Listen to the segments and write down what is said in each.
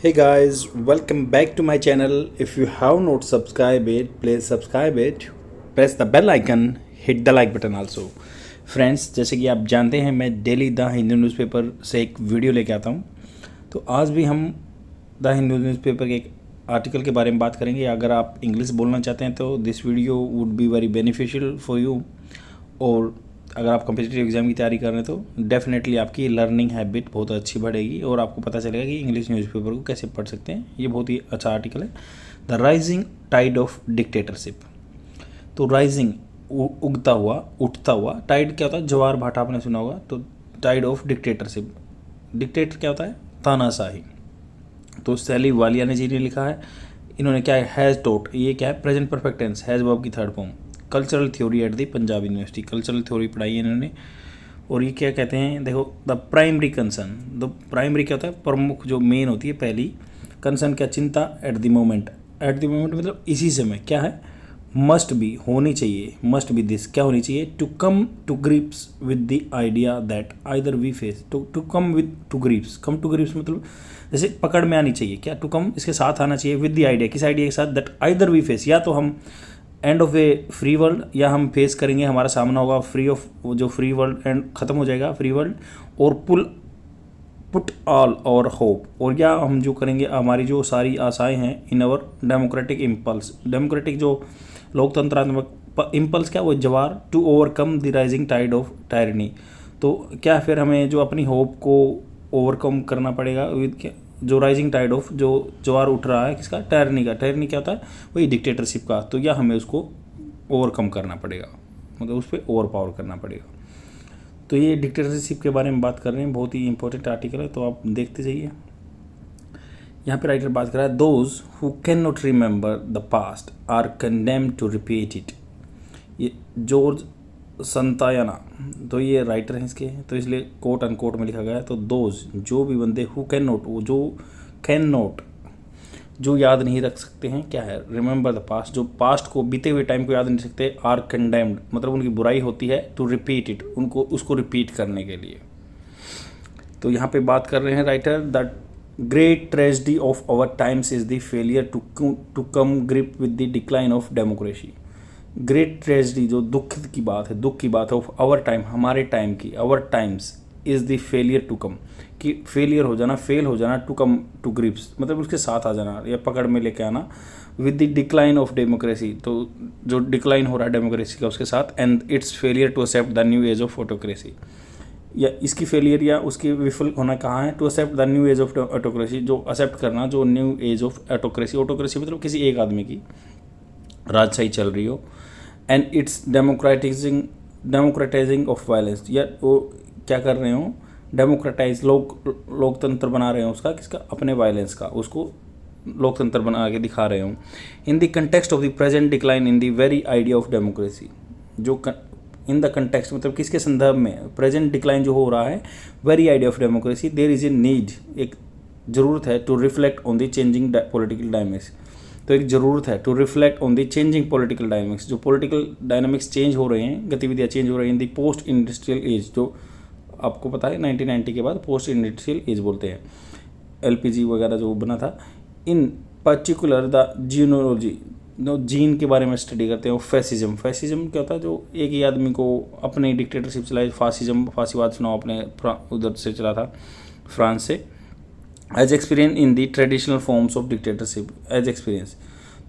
Hey guys, welcome back to my channel. If you have not subscribed it, please subscribe it. Press the bell icon, hit the like button also. Friends, जैसे कि आप जानते हैं मैं daily the Hindu newspaper से एक video लेके आता हूँ। तो आज भी हम द हिंदू न्यूज़पेपर के एक आर्टिकल के बारे में बात करेंगे। अगर आप इंग्लिश बोलना चाहते हैं तो this video would be very beneficial for you. और अगर आप कॉम्पिटिटिव एग्जाम की तैयारी कर रहे हैं तो डेफिनेटली आपकी लर्निंग हैबिट बहुत अच्छी बढ़ेगी और आपको पता चलेगा कि इंग्लिश न्यूज़पेपर को कैसे पढ़ सकते हैं। ये बहुत ही अच्छा आर्टिकल है, the rising tide of dictatorship. तो राइजिंग उगता हुआ, उठता हुआ, टाइड क्या होता है, ज्वार भाटा आपने सुना होगा। तो टाइड ऑफ डिक्टेटरशिप, डिक्टेटर क्या होता है, तानाशाही। तो सैली वालिया जी ने लिखा है, इन्होंने क्या है, हैज़ टोट, ये क्या है, present perfect tense, has verb की third form, cultural theory at the Punjab University, cultural theory पढ़ाई है इन्होंने। और ये क्या कहते हैं, देखो, the primary concern, the primary क्या होता है, प्रमुख जो मेन होती है पहली, कंसर्न क्या, चिंता, eight the moment, eight the moment मतलब इसी समय, क्या है, मस्ट बी, होनी चाहिए, मस्ट बी दिस, क्या होनी चाहिए, to come to grips with the idea that either we face, to come with to grips, come to grips मतलब जैसे पकड़ में आनी चाहिए, क्या, टू कम इसके साथ आना चाहिए, विद द आइडिया, किस आइडिया के साथ, दैट आइदर वी फेस, या तो हम end of A free world, या हम फेस करेंगे, हमारा सामना होगा फ्री ऑफ, जो फ्री वर्ल्ड एंड ख़त्म हो जाएगा फ्री वर्ल्ड, और पुट ऑल और होप, और या हम जो करेंगे हमारी जो सारी आशाएं हैं in our democratic impulse, democratic जो लोकतंत्रात्मक इम्पल्स, क्या वो ज्वार, to overcome the rising tide of tyranny. तो क्या फिर हमें जो अपनी होप को ओवरकम करना पड़ेगा विद जो राइजिंग टाइड ऑफ, जो ज्वार उठ रहा है किसका, टायरनी का, टायरनी क्या होता है, वही डिक्टेटरशिप का। तो या हमें उसको ओवरकम करना पड़ेगा, मतलब उस पर ओवर पावर करना पड़ेगा। तो ये डिक्टेटरशिप के बारे में बात कर रहे हैं, बहुत ही इंपॉर्टेंट आर्टिकल है, तो आप देखते जाइए। यहाँ पे राइटर बात कर रहा है, those who can not remember the past are condemned to repeat it. ये जॉर्ज संतायना, तो ये राइटर हैं इसके, तो इसलिए कोट अनकोट में लिखा गया है। तो दोज, जो भी बंदे, हु कैन नॉट, वो जो कैन नॉट, जो याद नहीं रख सकते हैं, क्या है, रिमेंबर द पास्ट, जो पास्ट को, बीते हुए टाइम को याद नहीं सकते, आर कंडेम्ड मतलब उनकी बुराई होती है, टू रिपीट इट, उनको उसको रिपीट करने के लिए। तो यहाँ पे बात कर रहे हैं writer, the great tragedy of our times is the failure to come grip with the decline of democracy. Great tragedy, जो दुख की बात है, दुख की बात है, ऑफ आवर टाइम, हमारे टाइम की, our times, is the failure to come, कि फेलियर हो जाना, फेल हो जाना, टू कम टू ग्रिप्स मतलब उसके साथ आ जाना या पकड़ में लेके आना, with the decline of democracy, तो जो डिक्लाइन हो रहा है डेमोक्रेसी का उसके साथ, and its failure to accept the new age of autocracy, या इसकी फेलियर या उसकी विफल होना कहाँ है, to accept the new age of autocracy, जो एक्सेप्ट करना जो new age of autocracy, autocracy मतलब किसी एक आदमी की राजशाही चल रही हो, and its democratizing of violence, या वो क्या कर रहे हो, डेमोक्रेटाइज, लोकतंत्र बना रहे हो उसका, किसका, अपने वायलेंस का, उसको लोकतंत्र बना के दिखा रहे हो। In the context of the present decline in the very idea of democracy, जो इन द कंटेक्स्ट मतलब किसके संदर्भ में, प्रेजेंट डिक्लाइन जो हो रहा है, very idea of democracy, there is a need, एक ज़रूरत है, to reflect on the changing political dynamics, तो एक ज़रूरत है, to reflect on the changing political dynamics, जो पॉलिटिकल डायनेमिक्स चेंज हो रहे हैं, गतिविधियाँ चेंज हो रही हैं, in the post industrial age, जो आपको पता है 1990 के बाद पोस्ट इंडस्ट्रियल एज बोलते हैं, एलपीजी वगैरह जो बना था, इन पर्टिकुलर द जीनोलॉजी, जो जीन के बारे में स्टडी करते हैं, फैसिज्म, फैसिज्म क्या होता है, जो एक ही आदमी को अपनी डिक्टेटरशिप चलाई, फासिज्म, फासीवाद सुनाओ अपने उधर से चला था फ्रांस से, as experience in the traditional forms of dictatorship, as experience,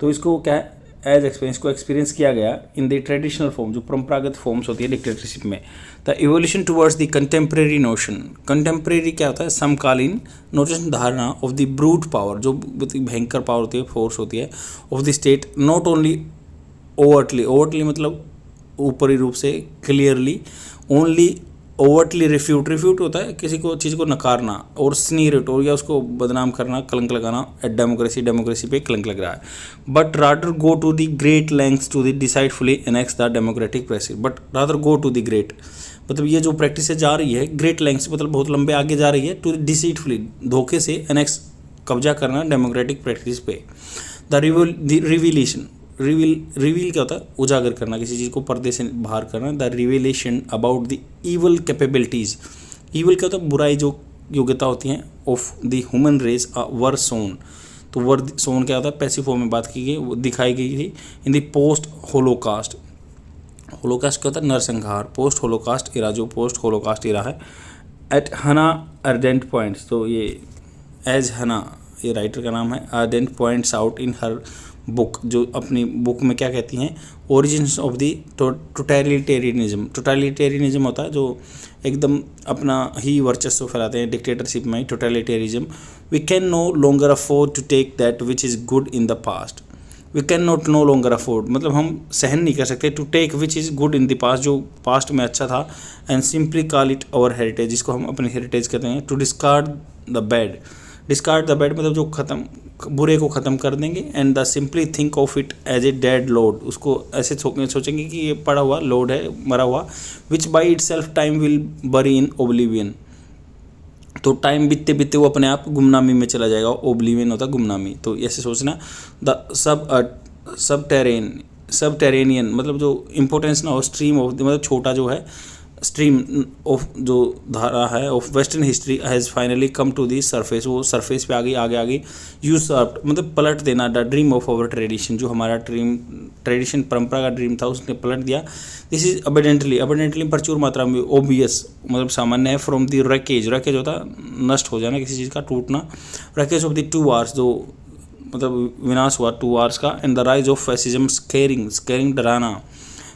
तो इसको क्या है, एज एक्सपीरियंस को एक्सपीरियंस किया गया इन द ट्रेडिशनल फॉर्म, जो परंपरागत फॉर्म्स होती है डिक्टेटरशिप में, the evolution towards the contemporary notion, contemporary क्या होता है, समकालीन नोशन, धारणा ऑफ द ब्रूट पावर, जो भयंकर पावर होती है, फोर्स होती है, of the state, not only overtly, overtly मतलब ऊपरी रूप से, clearly, only overtly refute, refute होता है किसी को चीज़ को नकारना, और स्नीर इट, और या उसको बदनाम करना, कलंक लगाना, एट डेमोक्रेसी, डेमोक्रेसी पे कलंक लग रहा है, but rather go to the great lengths to the decidedly annex the democratic process, but rather go to the great मतलब ये जो प्रैक्टिस से जा रही है, ग्रेट लेंथ्स मतलब बहुत लंबे आगे जा रही है, टू डिसीटफुली, धोखे से, एनेक्स कब्जा करना डेमोक्रेटिक प्रैक्टिस पे, द रिविलेशन, रिवील क्या होता है, उजागर करना, किसी चीज़ को पर्दे से बाहर करना, the revelation about the evil capabilities, evil क्या होता है, बुराई जो योग्यता होती हैं ऑफ द ह्यूमन रेस वर सोन। तो वर सोन क्या होता है, पैसिव फॉर्म में बात की गई, वो दिखाई गई थी इन द पोस्ट होलोकास्ट। होलोकास्ट क्या होता है, नरसंहार। पोस्ट होलोकास्ट इरा, जो पोस्ट होलोकास्ट इरा है, एट हना अर्डेंट पॉइंट्स। तो ये एज हना, ये राइटर का नाम है, ardent points out in her book, जो अपनी बुक में क्या कहती हैं, origins of the totalitarianism. Totalitarianism होता है जो एकदम अपना ही वर्चस्व फैलाते हैं, डिक्टेटरशिप में totalitarianism. We can no longer afford to take that which is good in the past. We can not no longer afford, मतलब हम सहन नहीं कर सकते, to take which is good in the past, जो पास्ट में अच्छा था, and simply call it our heritage, जिसको हम अपनी हेरिटेज कहते हैं। To discard the bad, discard the bad मतलब जो खत्म, बुरे को ख़त्म कर देंगे, and the simply think of it as a dead load, उसको ऐसे सोचेंगे कि ये पड़ा हुआ लोड है, मरा हुआ, विच by it self time will बरी इन ओब्लिवियन। तो टाइम बीतते बीतते वो अपने आप गुमनामी में चला जाएगा, ओब्लिवियन होता है गुमनामी। तो ऐसे सोचना। द सब टेरेनियन मतलब जो इंपॉर्टेंस ना हो, स्ट्रीम ऑफ मतलब छोटा जो है, स्ट्रीम ऑफ जो धारा है of western history has finally come to the surface, वो सरफेस पे आ गई, आगे यूसर्प्ड मतलब पलट देना, the dream of our tradition, जो हमारा ट्रेडिशन परंपरा का ड्रीम था उसने पलट दिया। दिस इज अबेडेंटली प्रचुर मात्रा में, ओबियस मतलब सामान्य है, फ्रॉम द रैकेज, रैकेज होता नष्ट हो जाना, किसी चीज़ का टूटना, रैकेज ऑफ द 2 आवर्स, जो मतलब विनाश हुआ 2 आवर्स का, and the rise of fascism, scaring डराना,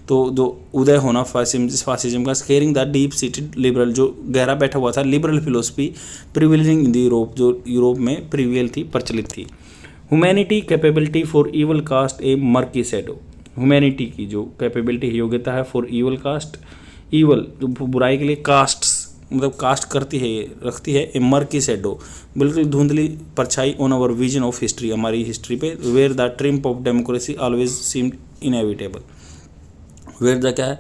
तो जो उदय होना फासिज्म का, scaring the deep seated liberal, जो गहरा बैठा हुआ था liberal philosophy, prevailing in the Europe, जो यूरोप में प्रिवियल थी, प्रचलित थी। Humanity capability for evil cast a murky shadow, humanity की जो कैपेबिलिटी योग्यता है फॉर ईवल कास्ट, ईवल जो बुराई के लिए, कास्ट मतलब कास्ट करती है, रखती है, ए मर्की शैडो बिल्कुल धुंधली परछाई, on our vision of history, हमारी हिस्ट्री पे, where the triumph of democracy always seemed inevitable, where the क्या है,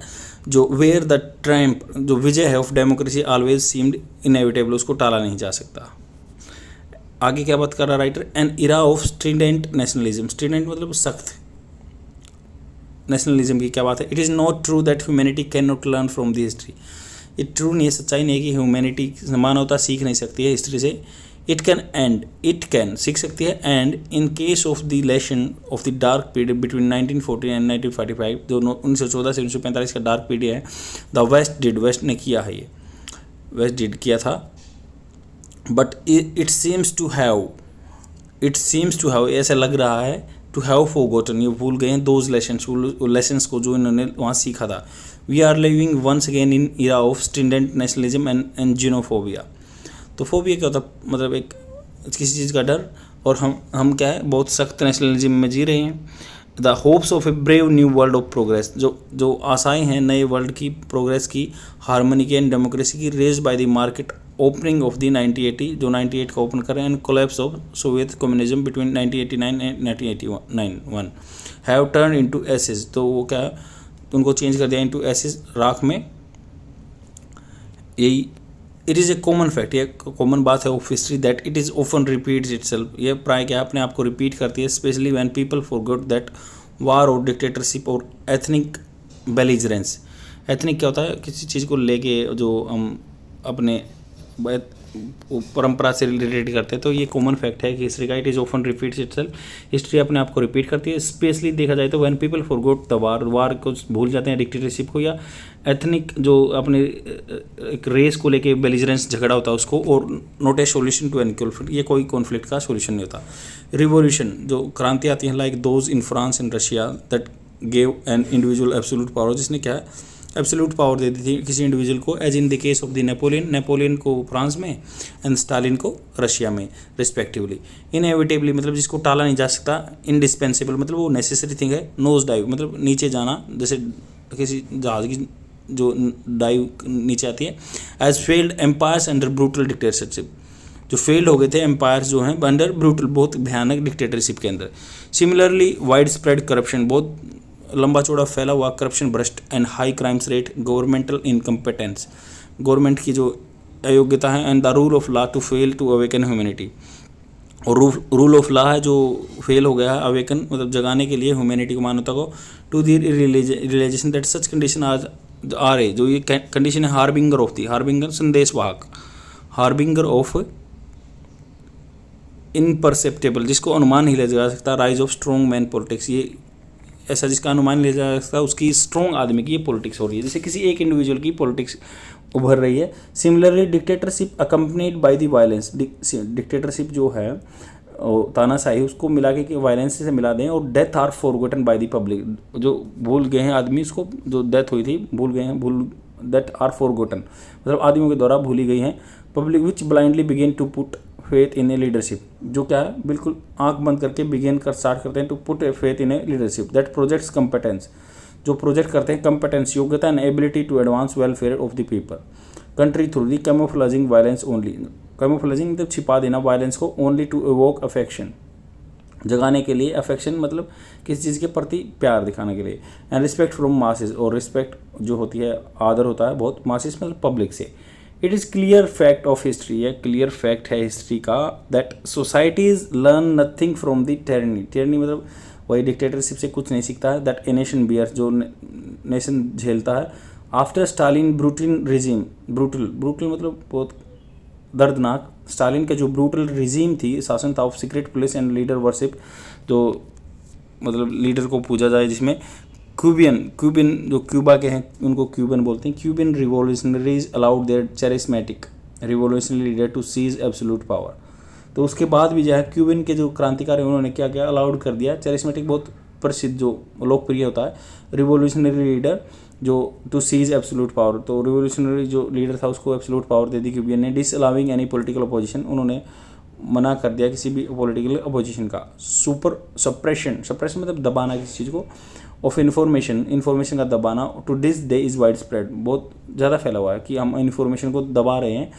जो वेयर द ट्रैम्प जो विजय है of democracy always seemed inevitable, उसको टाला नहीं जा सकता। आगे क्या बात कर रहा writer, an era of strident nationalism, strident मतलब सख्त नेशनलिज्म की क्या बात है। It is not true that humanity can not learn from the history, ये ट्रू नहीं है, सच्चाई नहीं है कि ह्यूमैनिटी मानवता सीख नहीं सकती है हिस्ट्री से। इट कैन सीख सकती है, and in case of the lesson of the dark period between 1914 and 1945, जो 1914 से 1945 का डार्क पीरियड है, द वेस्ट ने किया है, ये वेस्ट डिड किया था, but it seems to have ऐसा लग रहा है, टू हैव फॉरगॉटन, ये भूल गए हैं, दोज लेसन्स को जो इन्होंने वहाँ सीखा था। We are living once again in era of student nationalism and xenophobia. तो फोबिया क्या होता है, मतलब एक किसी चीज़ का डर, और हम क्या है, बहुत सख्त नेशनलिज्म में जी रहे हैं। The hopes of a brave new world of progress, जो आशाएं हैं नए वर्ल्ड की, प्रोग्रेस की, हार्मनी की एंड डेमोक्रेसी की, raise by the market opening of the 1980, जो 98 का ओपन कर रहे हैं, and collapse of Soviet communism between 1989 and 1989 have turn into ashes. तो वो क्या है, उनको चेंज कर दिया इनटू एसेस, राख में। यही it is a common fact, ये कॉमन बात है of history, that it is often repeats itself, ये प्राय क्या अपने आप को रिपीट करती है, specially when people forgot that war और डिक्टेटरशिप और एथनिक बेलिजरेंस। एथनिक क्या होता है, किसी चीज़ को लेके जो हम अपने परंपरा से रिलेटेड करते हैं, तो ये कॉमन फैक्ट है कि हिस्ट्री का, it is often repeats itself, history अपने आप को रिपीट करती है। स्पेशली देखा जाए तो when people forgot the war को भूल जाते हैं, डिक्टेटरशिप को, या एथनिक जो अपने एक रेस को लेके बेलिजरेंस झगड़ा होता है उसको, और not a solution to any conflict, ये कोई कॉन्फ्लिक्ट का सॉल्यूशन नहीं होता। रिवॉल्यूशन जो क्रांति आती है, like those in France and Russia, that gave an individual absolute power, जिसने क्या है एब्सोल्यूट पावर दे दी थी किसी इंडिविजुअल को, as in the case of the Napoleon को फ्रांस में एंड स्टालिन को रशिया में रिस्पेक्टिवली। इनएविटेबली मतलब जिसको टाला नहीं जा सकता, इंडिस्पेंसेबल मतलब वो नेसेसरी थिंग है, नोज डाइव मतलब नीचे जाना, जैसे किसी जहाज की जो डाइव नीचे आती है, as failed empires under brutal dictatorship, जो फेल्ड हो गए थे एम्पायर्स जो हैं अंडर ब्रूटल बहुत भयानक डिक्टेटरशिप के अंदर। सिमिलरली वाइड स्प्रेड करप्शन, बहुत लंबा चौड़ा फैला हुआ करप्शन, भ्रष्ट and high crimes rate, governmental incompetence, government की जो अयोग्यता है, and the rule of law to fail to awaken humanity, और रूल ऑफ लॉ है जो फेल हो गया है, अवेकन मतलब जगाने के लिए ह्यूमैनिटी को, मानवता को, to the realisation that such condition are a, जो ये कंडीशन है हार्बिंगर ऑफ दी, हार्बिंगर संदेशवाहक, हार्बिंगर ऑफ इनपरसेप्टेबल, जिसको अनुमान नहीं लिया जा सकता, rise of strong man politics, ये ऐसा जिसका अनुमान लिया जा सकता है उसकी स्ट्रॉन्ग आदमी की ये पॉलिटिक्स हो रही है, जैसे किसी एक इंडिविजुअल की पॉलिटिक्स उभर रही है। Similarly dictatorship accompanied by the violence, dictatorship जो है तानाशाही उसको मिला के वायलेंस से मिला दें, और death are forgotten by the public, जो भूल गए हैं आदमी उसको, जो डेथ हुई थी भूल गए हैं, दैट आर फॉरगॉटन मतलब आदमियों के द्वारा भूली गई हैं। Public which blindly begin to put faith in a leadership, जो क्या है बिल्कुल आंख बंद करके बिगिन कर स्टार्ट करते हैं to put a faith in a leadership that projects competence, जो प्रोजेक्ट करते हैं कंपेटेंस योग्यता and ability to advance welfare of the people country through the camouflaging violence only, camouflaging मतलब छिपा देना वायलेंस को, ओनली टू एवोक अफेक्शन, जगाने के लिए, अफेक्शन मतलब किसी चीज़ के प्रति प्यार दिखाने के लिए, एंड रिस्पेक्ट फ्रॉम मासेस, और रिस्पेक्ट जो होती है आदर होता है बहुत मासेस मतलब पब्लिक से। It is clear fact of history, यह क्लियर फैक्ट है हिस्ट्री का, that societies learn nothing from the tyranny, tyranny मतलब वही डिक्टेटरशिप से कुछ नहीं सीखता है, दैट ए नेशन बियर्स, जो नेशन झेलता है, after Stalin brutal regime, brutal मतलब बहुत दर्दनाक, स्टालिन का जो ब्रूटल रिजीम थी, शासन था of secret police and leader worship, जो मतलब लीडर को पूजा जाए, जिसमें क्यूबियन जो क्यूबा के हैं उनको क्यूबन बोलते हैं, Cuban revolutionaries allowed their charismatic revolutionary leader to seize absolute power, तो उसके बाद भी जो है क्यूबिन के जो क्रांतिकारी उन्होंने क्या किया, अलाउड कर दिया चैरिस्मेटिक, बहुत प्रसिद्ध जो लोकप्रिय होता है रिवॉल्यूशनरी लीडर जो टू सीज एब्सोल्यूट पावर, तो रिवॉल्यूशनरी जो लीडर था उसको एब्सोल्यूट पावर दे दी क्यूबियन ने, disallowing any political opposition, उन्होंने मना कर दिया किसी भी पॉलिटिकल अपोजिशन का। सुपर सप्रेशन, सप्रेशन मतलब दबाना किसी चीज़ को, ऑफ इन्फॉर्मेशन का दबाना, to this day is widespread, बहुत ज़्यादा फैला हुआ है कि हम इन्फॉर्मेशन को दबा रहे हैं।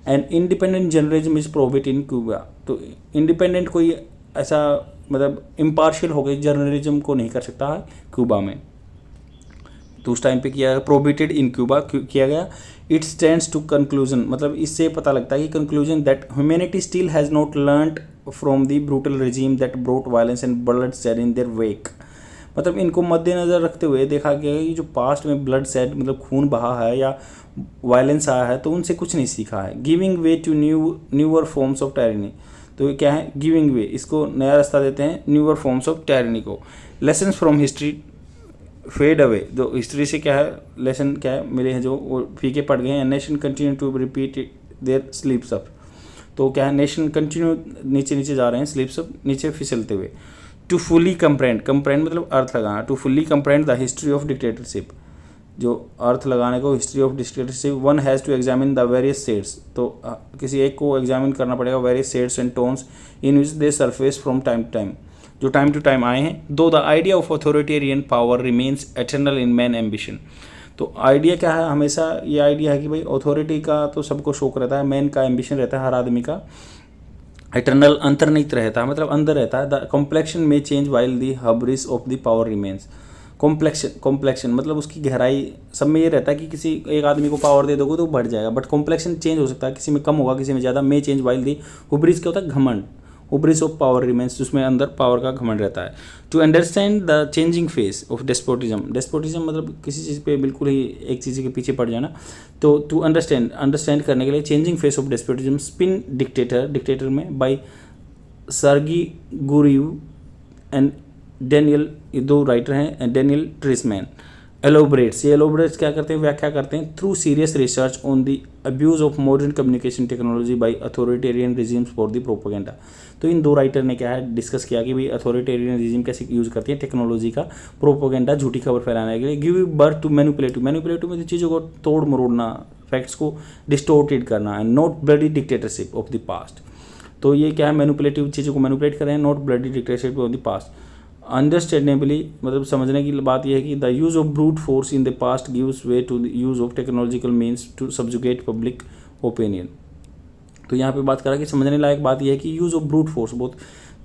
And independent journalism is prohibit in Cuba, तो इंडिपेंडेंट कोई ऐसा मतलब इम्पार्शियल हो गई जर्नलिज्म को नहीं कर सकता है क्यूबा में, तो उस टाइम पे किया प्रोहिबिटेड इन क्यूबा किया गया। इट स्टैंड्स टू कंक्लूजन, मतलब इससे पता लगता है कि conclusion that humanity still has not learned from the brutal regime that brought violence and bloodshed in their wake, मतलब इनको मद्देनज़र रखते हुए देखा गया कि जो पास्ट में ब्लड शेड मतलब खून बहा है या वायलेंस आया है तो उनसे कुछ नहीं सीखा है। Giving way to newer forms of tyranny, तो ये क्या है गिविंग वे, इसको नया रास्ता देते हैं न्यूअर फॉर्म्स ऑफ टायरनी को। Lessons from history fade away, जो हिस्ट्री से क्या है लेसन क्या है मिले हैं जो वो फीके पड़ गए हैं। Nation continue to repeat their slips up, तो क्या है नेशन कंटिन्यू नीचे नीचे जा रहे हैं, स्लीप्स अप नीचे फिसलते हुए। टू फुली कंप्रेंड मतलब अर्थ लगाना, to fully comprehend the history of dictatorship, जो अर्थ लगाने को history of dictatorship, one has to examine the various shades, तो किसी एक को एग्जामिन करना पड़ेगा various shades and tones in which they surface from time to time, जो टाइम टू टाइम आए हैं। Though the idea of authoritarian power remains eternal in man ambition, तो आइडिया क्या है, हमेशा ये आइडिया है कि भाई अथॉरिटी का तो सबको शौक रहता है, मैन का एम्बिशन रहता है हर आदमी का, एटर्नल अंतर्निहित रहता है मतलब अंदर रहता है। द कॉम्प्लेक्शन में change while the hubris of the power remains, complexion मतलब उसकी गहराई सब में ये रहता है कि किसी एक आदमी को पावर दे दोगे तो बढ़ जाएगा, बट कॉम्प्लेक्शन चेंज हो सकता है, किसी में कम होगा किसी में ज़्यादा। मे चेंज वाइल दी हुब्रिस क्या होता है घमंड, हुब्रिस ऑफ पावर रिमेन्स, उसमें अंदर पावर का घमंड रहता है। To understand the changing face of despotism मतलब किसी चीज़ पे बिल्कुल ही एक चीज़ के पीछे पड़ जाना, तो टू अंडरस्टैंड करने के लिए changing face of despotism spin dictator में बाई सर्गी गुरिव एंड डेनियल, ये दो राइटर हैं, डेनियल ट्रिसमैन। एलोबरेट्स क्या करते हैं, व्याख्या करते हैं through serious research on the abuse of modern communication technology by authoritarian regimes for the propaganda, तो इन दो राइटर ने क्या है डिस्कस किया कि भाई अथॉरिटेरियन रिजीम कैसे यूज़ करती है टेक्नोलॉजी का प्रोपेगेंडा, झूठी खबर फैलाने के लिए। गिव बर्थ टू मैनिपुलेटिव में चीज़ों को तोड़ मरोड़ना, फैक्ट्स को डिस्टोर्टेड करना, and not bloody dictatorship of the past, तो ये क्या है मैनिपुलेटिव चीज़ों को मैनिपुलेट कर रहे हैं, not bloody dictatorship of the past. Understandably मतलब समझने की बात यह है कि the use of brute force in the past gives way to the use of technological means to subjugate public opinion, तो यहाँ पे बात करा कि समझने लायक बात यह है कि यूज़ ऑफ ब्रूट फोर्स, बहुत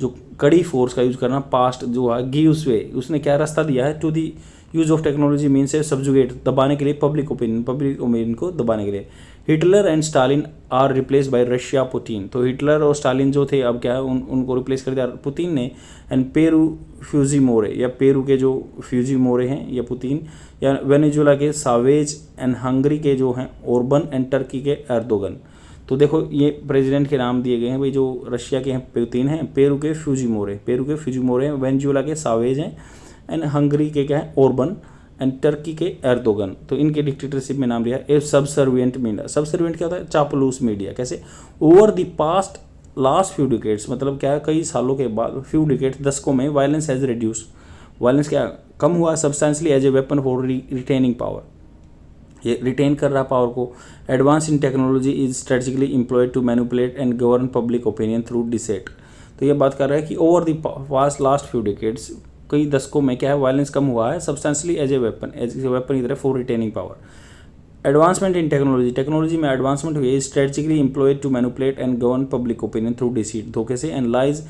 जो कड़ी फोर्स का यूज़ करना पास्ट जो है गिव्स वे, उसने क्या रास्ता दिया है to the use of technology means है सब्जुगेट दबाने के लिए पब्लिक ओपिनियन को दबाने के लिए। Hitler and Stalin are replace by Russia Putin, तो हिटलर और स्टालिन जो थे अब क्या है उनको रिप्लेस कर दिया पुतिन ने। एंड पेरू फ्यूजीमोरे, या पेरू के जो फ्यूजीमोरे हैं या पुतिन, या वेनेजुला के सावेज, एंड हंगरी के जो हैं ओरबन, एंड टर्की के एर्दोगन, तो देखो ये प्रेसिडेंट के नाम दिए गए हैं भाई, जो रशिया के हैं पुतिन हैं, पेरू के फ्यूजिमोरे हैं, वेनेजुएला के सावेज हैं, एंड हंगरी के क्या है ओरबन, एंड टर्की के एर्दोगन। तो इनके डिक्टेटरशिप में नाम लिया। ए सबसर्विएंट मीडिया, सबसर्विएंट क्या होता है, चापलूस मीडिया। कैसे, over the past last few decades, मतलब क्या है कई सालों के बाद, फ्यू डिकेड्स दशकों में, वायलेंस हैज रिड्यूस, वायलेंस क्या कम हुआ substantially as a weapon for retaining power, ये रिटेन कर रहा पावर को। Advance in technology is strategically employed to manipulate and govern public opinion through deceit. तो ये बात कर रहा है कि over the past last few decades, कई दशकों में क्या है वायलेंस कम हुआ है सब्सटेंशियली एज ए वेपन की तरह for retaining power. Advancement in technology, technology में एडवांसमेंट हुई है strategically employed to manipulate and govern public opinion through deceit, धोखे से, and lies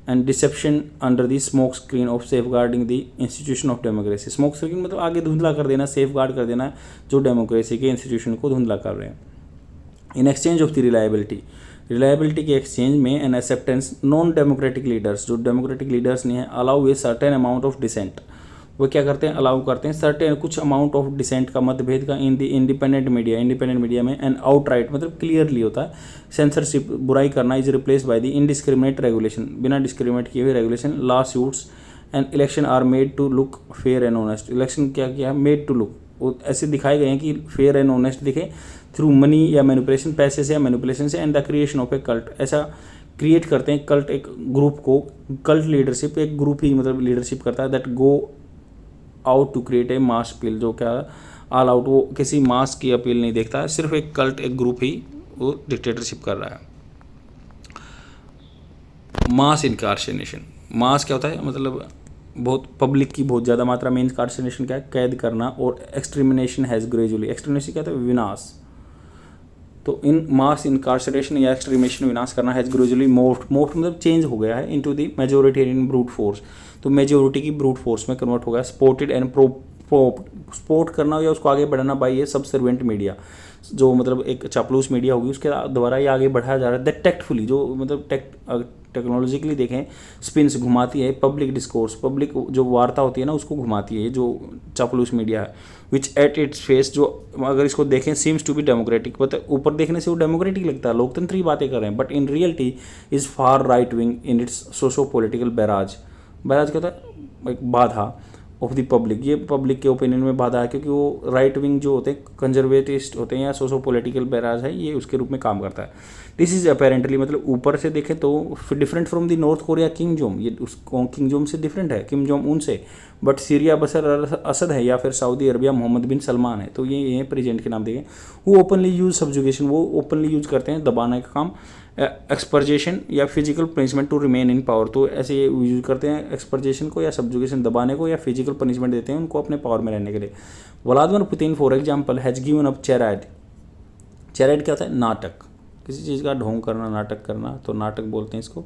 and deception under the smoke screen of safeguarding the institution of democracy. Smoke screen मतलब आगे धुंधला कर देना, सेफ गार्ड कर देना जो डेमोक्रेसी के इंस्टीट्यूशन को धुंधला कर रहे हैं। In exchange of the reliability, reliability के एक्सचेंज में an acceptance non democratic leaders, जो डेमोक्रेटिक लीडर्स नहीं है, allow a certain amount of dissent, वो क्या करते हैं अलाउ करते हैं सर्टेन कुछ अमाउंट ऑफ डिसेंट का, मतभेद का, in the independent media, independent media में, एंड आउटराइट मतलब क्लियरली होता है सेंसरशिप, बुराई करना, is replace by the indiscriminate regulation, बिना डिस्क्रिमिनेट किए हुए regulation, lawsuits and election are made to look fair and honest. Election क्या किया, मेड टू लुक, वो ऐसे दिखाए गए हैं कि फेयर एंड ऑनेस्ट दिखे, थ्रू मनी या मैनिपुलेशन, पैसे से या मैनिपुलेशन से, and the creation of a cult, ऐसा क्रिएट करते हैं कल्ट, एक ग्रुप को, कल्ट लीडरशिप एक ग्रुप ही मतलब लीडरशिप करता है, that go out to create a mass appeal, जो क्या ऑल आउट, वो किसी मास की अपील नहीं देखता है, सिर्फ एक कल्ट एक ग्रुप ही वो डिक्टेटरशिप कर रहा है। मास इनकार्सेनेशन, मास क्या होता है मतलब बहुत पब्लिक की बहुत ज़्यादा मात्रा में, इनकार्सेनेशन क्या है कैद करना, और एक्सट्रीमिनेशन हैज़ ग्रेजुअली, एक्सट्रीमिनेशन क्या होता है विनाश, तो इन मास इनकार्सरेशन या एक्सट्रीमिनेशन विनाश करना हैज़ ग्रेजुअली मोस्ट मतलब चेंज हो गया है into the majoritarian brute force, तो मेजोरिटी की ब्रूट फोर्स में कन्वर्ट हो गया, सपोर्टेड एंड सपोर्ट करना या उसको आगे बढ़ाना बाई ये सबसर्वेंट मीडिया, जो मतलब एक चापलूस मीडिया होगी उसके द्वारा ये आगे बढ़ाया जा रहा है, दैट टेक्टफुली, जो मतलब टेक्नोलॉजिकली देखें स्पिन्स घुमाती है, पब्लिक डिस्कोर्स, पब्लिक जो वार्ता होती है ना उसको घुमाती है जो चापलूस मीडिया है, विच एट इट्स फेस, जो अगर इसको देखें सीम्स टू बी डेमोक्रेटिक, मतलब ऊपर देखने से वो डेमोक्रेटिक लगता है, लोकतंत्री बातें कर रहे हैं, but in reality is far right wing in its socio political barrage. Barrage क्या होता है एक बाधा ऑफ द पब्लिक, ये पब्लिक के ओपिनियन में बाधा है, क्योंकि वो राइट विंग जो होते हैं कंजर्वेटिस्ट होते हैं या सोशो पॉलिटिकल बैराज है, ये उसके रूप में काम करता है। दिस इज अपेरेंटली मतलब ऊपर से देखें तो different from the north Korea king जोम, ये उस किंग जोम से डिफरेंट है, किम जोम उन से, बट सीरिया बशर असद है या फिर Saudi Arabia Mohammed bin Salman है, तो ये प्रेजेंट के नाम देखें। वो ओपनली यूज सब्जुगेशन, वो ओपनली यूज करते हैं दबाने का काम, एक्सपर्जेशन या physical punishment to remain in power, तो ऐसे ये यूज करते हैं एक्सपर्जेशन को या सब्जुगेशन दबाने को, या फिजिकल पनिशमेंट देते हैं उनको अपने पावर में रहने के लिए। Vladimir Putin for example has given up charade, charade क्या होता है नाटक, किसी चीज़ का ढोंग करना, नाटक करना, तो नाटक बोलते हैं इसको,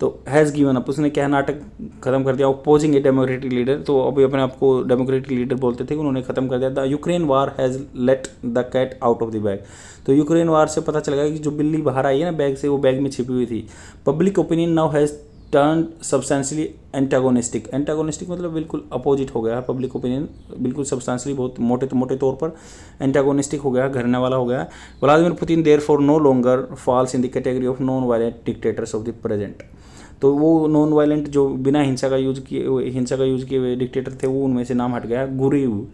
तो हैज़ गिवन अप, उसने क्या नाटक खत्म कर दिया, अपोजिंग ए डेमोक्रेटिक लीडर, तो अभी अपने आप को डेमोक्रेटिक लीडर बोलते थे, उन्होंने खत्म कर दिया। The Ukraine war has let the cat out of the bag, तो यूक्रेन वार से पता चल गया कि जो बिल्ली बाहर आई है ना बैग से, वो बैग में छिपी हुई थी। Public opinion now has turn substantially antagonistic, antagonistic मतलब बिल्कुल अपोजिट हो गया है पब्लिक ओपिनियन, बिल्कुल सब्सटेंशियली बहुत मोटे तौर पर एंटागोनिस्टिक हो गया, घरने वाला हो गया। Vladimir Putin therefore no longer falls in the category of non violent dictators of the present, तो वो नॉन वायलेंट जो बिना हिंसा का यूज किए हुए डिक्टेटर थे, वो उनमें से नाम हट गया। Guriev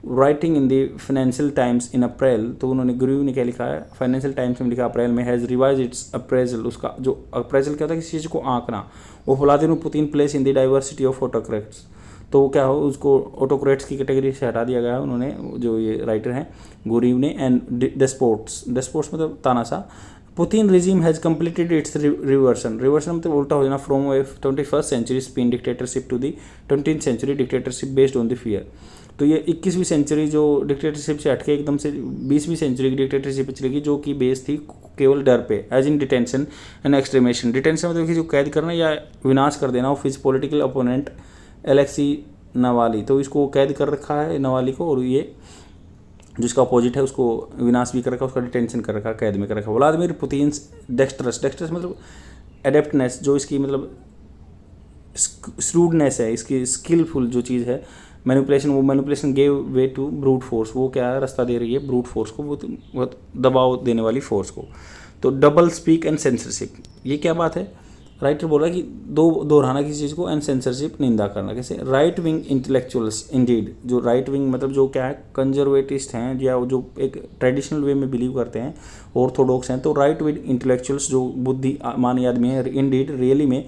writing in the Financial Times in April, तो उन्होंने गुरीव ने क्या लिखा है फाइनेंशियल टाइम्स में लिखा अप्रैल में, हैज़ रिवाइज इट्स अप्रेजल, उसका जो अप्रेजल क्या होता है किसी चीज़ को आंकना, वो Vladimir Putin place in the diversity of autocrats, तो क्या हो उसको ऑटोक्रेट्स की कैटेगरी से हटा दिया गया है उन्होंने, जो ये राइटर हैं गुरीव ने। एंड डेस्पोट्स मतलब तानाशाह, Putin regime has completed its reversion मतलब उल्टा हो जाना, from 21st century Spain dictatorship to the 20th century dictatorship based on the fear, तो ये 21वीं सेंचुरी जो डिक्टेटरशिप से हटके एकदम से 20वीं सेंचुरी की डिक्टेटरशिप चलेगी, जो कि बेस थी केवल डर पे, as in detention and extermination. Detention मतलब कि जो कैद करना या विनाश कर देना of his political opponent Alexei Navalny, तो इसको कैद कर रखा है नवाली को, और ये जिसका अपोजिट है उसको विनाश भी कर रखा, उसका डिटेंशन कर रखा, कैद में कर रखा। व्लादिमीर पुतिन डेक्स्ट्रस मतलब एडेप्टनेस, जो इसकी मतलब श्रूडनेस है, इसकी स्किलफुल जो चीज़ है, मैनिपुलेशन, वो manipulation gave way to brute force, वो क्या है, रास्ता दे रही है ब्रूट फोर्स को, वो बहुत दबाव देने वाली फोर्स को। तो डबल स्पीक एंड सेंसरशिप, ये क्या बात है, राइटर बोला कि दोहराना किसी चीज़ को एंड सेंसरशिप निंदा करना। कैसे, राइट विंग इंटेलेक्चुअल्स इंडीड, जो राइट विंग मतलब जो क्या है कंजर्वेटिस्ट हैं या जो एक ट्रेडिशनल वे में बिलीव करते हैं, ऑर्थोडॉक्स हैं, तो राइट विंग इंटेलेक्चुअल्स जो बुद्धिमान आदमी है इंडीड रियली में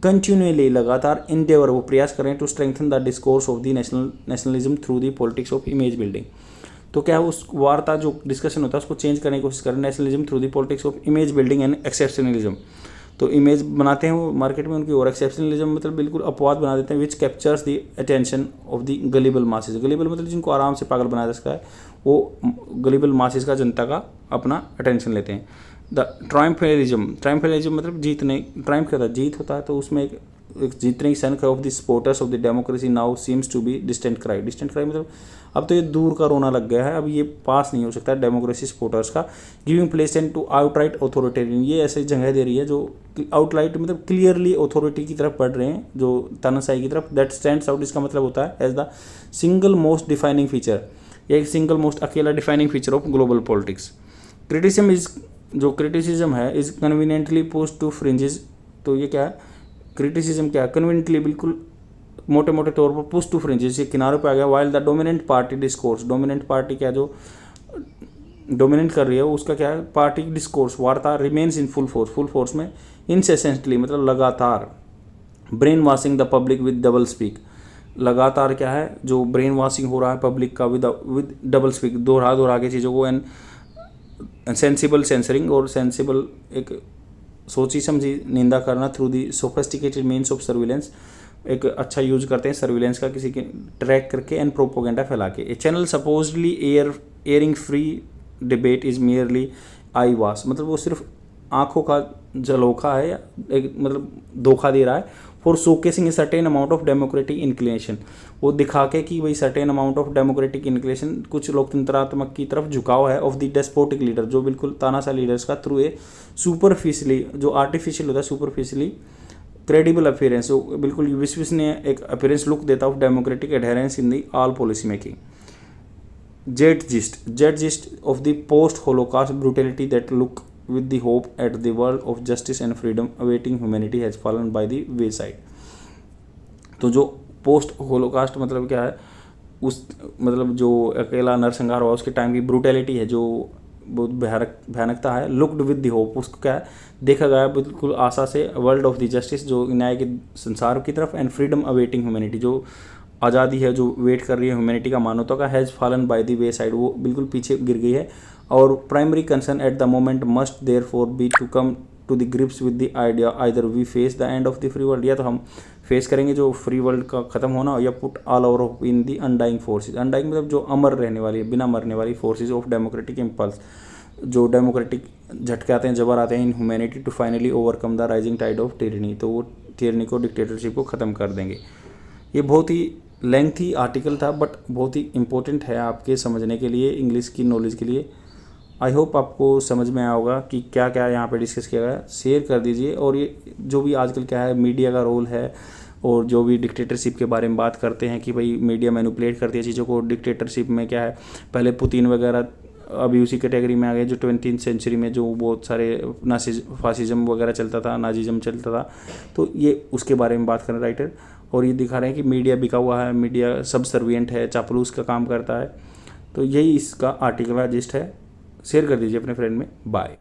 कंटिन्यूअली लगातार इंडेवर, वो प्रयास करें to strengthen the discourse of the nationalism through the politics of image building. तो क्या है, उस वार्ता जो डिस्कशन होता है उसको चेंज करने की कोशिश करें, nationalism through the politics of image building and exceptionalism. तो इमेज बनाते हैं वो मार्केट में उनकी, और एक्सेप्शनलिज्म मतलब बिल्कुल अपवाद बना देते हैं, which captures the attention of the gullible masses. Gullible मतलब जिनको आराम से पागल बनाया जा सकता है, वो गलीबल मासेस का, जनता का अपना अटेंशन लेते हैं। द ट्रायम्फलिज्म मतलब जीतने, ट्रायम्फ क्या होता है, जीत होता है, तो उसमें एक जीतने की sun of the supporters of the democracy now seems to be distant cry. Distant cry मतलब अब तो ये दूर का रोना लग गया है, अब ये पास नहीं हो सकता डेमोक्रेसी सपोर्टर्स का। Giving place and to outright authoritarian, ये ऐसे जगह दे रही है जो आउटराइट मतलब क्लियरली अथॉरिटी की तरफ बढ़ रहे हैं, जो तानाशाही की तरफ। दैट स्टैंड्स आउट, इसका मतलब होता है as the single most defining feature, या एक सिंगल मोस्ट अकेला defining feature of global politics. Criticism is, जो क्रिटिसिज्म है, is conveniently pushed to fringes. तो ये क्या है, क्रिटिसिज्म क्या है, कन्वीनियंटली बिल्कुल मोटे मोटे तौर पर पुश टू फ्रिंजेस, ये किनारों पे आ गया। While the dominant party discourse, dominant party क्या जो डोमिनेट कर रही है उसका क्या है, पार्टी डिस्कोर्स वार्ता रिमेन्स इन फुल फोर्स में, इनसेसेंटली मतलब लगातार। Brain washing the public with double speak, लगातार क्या है जो ब्रेन वॉशिंग हो रहा है पब्लिक का विद डबल स्पीक, दोहरा के चीज़ों को, एंड सेंसिबल सेंसरिंग, और सेंसिबल एक सोची समझी निंदा करना, through the sophisticated means of surveillance, एक अच्छा यूज करते हैं सर्विलेंस का किसी के ट्रैक करके, एंड प्रोपोगेंडा फैला के। A channel supposedly airing free debate is merely eyewash, मतलब वो सिर्फ आंखों का जलोखा है, या एक मतलब धोखा दे रहा है। For showcasing A certain amount of democratic inclination, वो दिखा के कि भाई certain amount of democratic inclination, कुछ लोकतंत्रात्मक की तरफ झुकाव है, ऑफ द डेस्पोटिक लीडर, जो बिल्कुल तानाशाह लीडर्स का, थ्रू ए सुपरफिशियली, जो आर्टिफिशियल होता है सुपरफिशियली क्रेडिबल अपीयरेंस, जो बिल्कुल विश्वसनीय एक अपीयरेंस लुक देता है of democratic adherence in the all policy making. Jet gist of the post Holocaust brutality that look with the hope at the world of justice and freedom awaiting humanity has fallen by the wayside। तो जो post Holocaust मतलब क्या है, उस मतलब जो अकेला नरसंहार हुआ उसके टाइम की ब्रूटैलिटी है, जो बहुत भयानकता है। लुक्ड विद द होप, उसको क्या है देखा गया बिल्कुल आशा से, वर्ल्ड ऑफ द जस्टिस, जो न्याय के संसार की तरफ, एंड फ्रीडम अवेटिंग ह्यूमैनिटी, जो आज़ादी है जो वेट कर रही है ह्यूमैनिटी का, मानवता का, has fallen by the wayside, वो बिल्कुल पीछे गिर गई है। और primary concern at the moment must therefore be to come to the grips with the idea either we face the end of the free world, या तो हम फेस करेंगे जो फ्री वर्ल्ड का खत्म होना, या put all over of in the undying forces. Undying मतलब जो अमर रहने वाली, बिना मरने वाली फोर्सेज ऑफ डेमोक्रेटिक इम्पल्स, जो डेमोक्रेटिक झटके आते हैं, जबर आते हैं in humanity to finally overcome the rising tide of tyranny, तो वो टिरनी को, डिक्टेटरशिप को ख़त्म कर देंगे। ये बहुत ही लेंथी आर्टिकल था, बट बहुत ही इंपॉर्टेंट है आपके समझने के लिए, इंग्लिश की नॉलेज के लिए। आई होप आपको समझ में आया होगा कि क्या क्या यहाँ पे डिस्कस किया गया। शेयर कर दीजिए। और ये जो भी आजकल क्या है मीडिया का रोल है, और जो भी डिक्टेटरशिप के बारे में बात करते हैं कि भाई मीडिया मैनिपुलेट करती है चीज़ों को, डिक्टेटरशिप में क्या है, पहले पुतिन वगैरह अभी उसी कैटेगरी में आ गए, जो 20वीं सेंचुरी में जो बहुत सारे फासिज्म वगैरह चलता था, नाजिज्म चलता था, तो ये उसके बारे में बात कर रहे हैं राइटर। और ये दिखा रहे हैं कि मीडिया बिका हुआ है, मीडिया सब सर्विएंट है, चापलूस का काम करता है। तो यही इसका आर्टिकल का जिस्ट है। शेयर कर दीजिए अपने फ्रेंड में। बाय।